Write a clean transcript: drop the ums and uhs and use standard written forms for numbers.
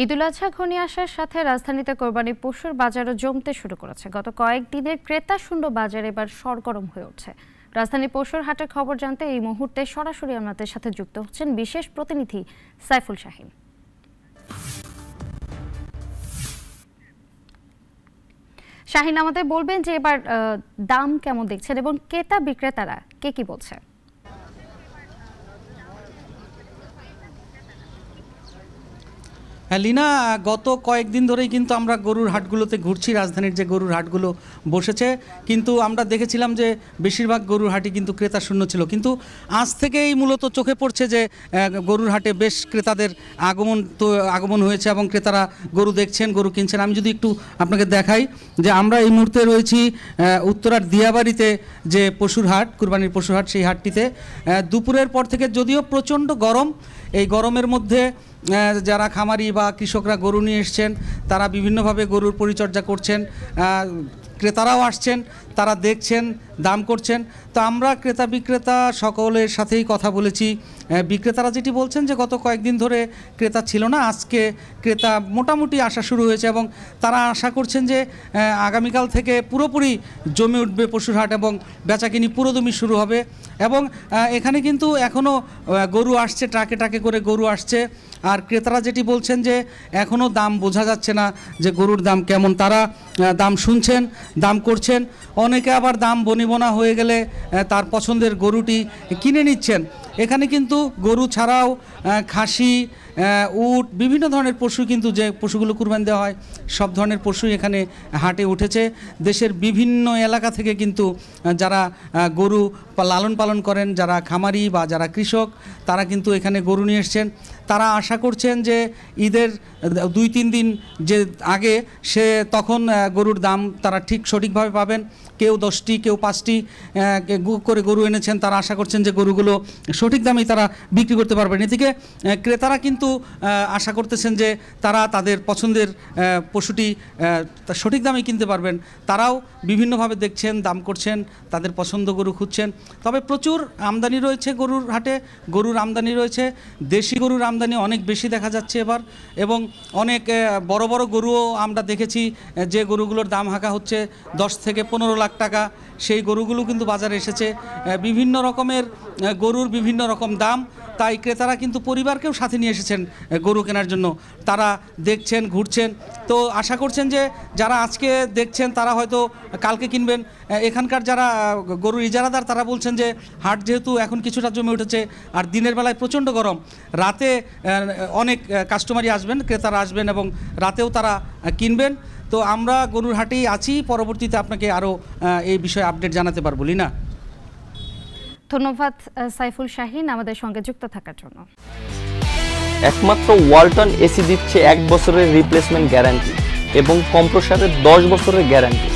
ঈদুল আজহা ঘনিয়ে আসার সাথে রাজধানীতে কোরবানি পশুর বাজারও জমতে শুরু করেছে। গত কয়েকদিনের ক্রেতা শূন্য বাজার এবার সরগরম হয়ে উঠছে। রাজধানী পশুর হাটের খবর জানতে এই মুহূর্তে সরাসরি আমাদের সাথে যুক্ত হচ্ছেন বিশেষ প্রতিনিধি সাইফুল শাহীন। শাহীন, আমাদের বলবেন যে এবার দাম কেমন দেখছেন এবং ক্রেতা বিক্রেতারা কে কি বলছে? লীনা, গত কয়েকদিন ধরেই কিন্তু আমরা গরুর হাটগুলোতে ঘুরছি। রাজধানীর যে গরুর হাটগুলো বসেছে, কিন্তু আমরা দেখেছিলাম যে বেশিরভাগ গরুর হাটই কিন্তু ক্রেতা শূন্য ছিল। কিন্তু আজ থেকেই মূলত চোখে পড়ছে যে গরুর হাটে বেশ ক্রেতাদের আগমন হয়েছে এবং ক্রেতারা গরু দেখছেন, গরু কিনছেন। আমি যদি একটু আপনাকে দেখাই যে আমরা এই মুহূর্তে রয়েছি উত্তরার দিয়াবাড়িতে যে পশুর হাট, কুরবানির পশুর হাট, সেই হাটটিতে দুপুরের পর থেকে যদিও প্রচণ্ড গরম, এই গরমের মধ্যে যারা খামারি বা কৃষকরা গরু নিয়ে এসছেন তারা বিভিন্নভাবে গরুর পরিচর্যা করছেন, ক্রেতারাও আসছেন, তারা দেখছেন, দাম করছেন। তো আমরা ক্রেতা বিক্রেতা সকলের সাথেই কথা বলেছি। বিক্রেতারা যেটি বলছেন যে গত কয়েকদিন ধরে ক্রেতা ছিল না, আজকে ক্রেতা মোটামুটি আসা শুরু হয়েছে এবং তারা আশা করছেন যে আগামীকাল থেকে পুরোপুরি জমে উঠবে পশুর হাট এবং বেচাকিনি পুরোদমই শুরু হবে। এবং এখানে কিন্তু এখনও গরু আসছে, ট্রাকে ট্রাকে করে গরু আসছে। আর ক্রেতারা যেটি বলছেন যে এখনও দাম বোঝা যাচ্ছে না যে গরুর দাম কেমন। তারা দাম শুনছেন, দাম করছেন, অনেকে আবার দাম বনিবনা হয়ে গেলে তার পছন্দের গরুটি কিনে নিচ্ছেন। এখানে কিন্তু গরু ছাড়াও খাসি, উট, বিভিন্ন ধরনের পশু, কিন্তু যে পশুগুলো কুরবানি দেওয়া হয় সব ধরনের পশুই এখানে হাটে উঠেছে। দেশের বিভিন্ন এলাকা থেকে কিন্তু যারা গরু লালন পালন করেন, যারা খামারি বা যারা কৃষক, তারা কিন্তু এখানে গরু নিয়ে এসছেন। তারা আশা করছেন যে ঈদের 2-3 দিন যে আগে তখন গরুর দাম তারা ঠিক সঠিকভাবে পাবেন। কেউ 10টি, কেউ 5টি করে গরু এনেছেন, তারা আশা করছেন যে গরুগুলো সঠিক দামেই তারা বিক্রি করতে পারবেন। এদিকে ক্রেতারা কিন্তু আশা করতেছেন যে তারা তাদের পছন্দের পশুটি সঠিক দামেই কিনতে পারবেন। তারাও বিভিন্নভাবে দেখছেন, দাম করছেন, তাদের পছন্দ গরু খুঁজছেন। তবে প্রচুর আমদানি রয়েছে গরুর হাটে, গরুর আমদানি রয়েছে। দেশি গরুর আমদানি অনেক বেশি দেখা যাচ্ছে এবার, এবং অনেক বড় বড় গরুও আমরা দেখেছি যে গরুগুলোর দাম হাঁকা হচ্ছে 10 থেকে 15 লাখ টাকা। সেই গরুগুলো কিন্তু বাজারে এসেছে। বিভিন্ন রকমের গরুর বিভিন্ন রকম দাম, তাই ক্রেতারা কিন্তু পরিবারকেও সাথে নিয়ে এসেছেন গরু কেনার জন্য। তারা দেখছেন, ঘুরছেন। তো আশা করছেন যে যারা আজকে দেখছেন তারা হয়তো কালকে কিনবেন। এখানকার যারা গরুর ইজারাদার তারা বলছেন যে হাট যেহেতু এখন কিছুটা জমে উঠেছে, আর দিনের বেলায় প্রচণ্ড গরম, রাতে অনেক কাস্টমারই আসবেন, ক্রেতারা আসবেন এবং রাতেও তারা কিনবেন। তো আমরা গরুর হাটেই আছি, পরবর্তীতে আপনাকে আরও এই বিষয়ে আপডেট জানাতে পারবো। লীনা, ধন্যবাদ সাইফুল শাহীন আমাদের সঙ্গে যুক্ত থাকার জন্য। একমাত্র ওয়ালটন এসি দিচ্ছে 1 বছরের রিপ্লেসমেন্ট গ্যারান্টি এবং কম্প্রেসারের 10 বছরের গ্যারান্টি।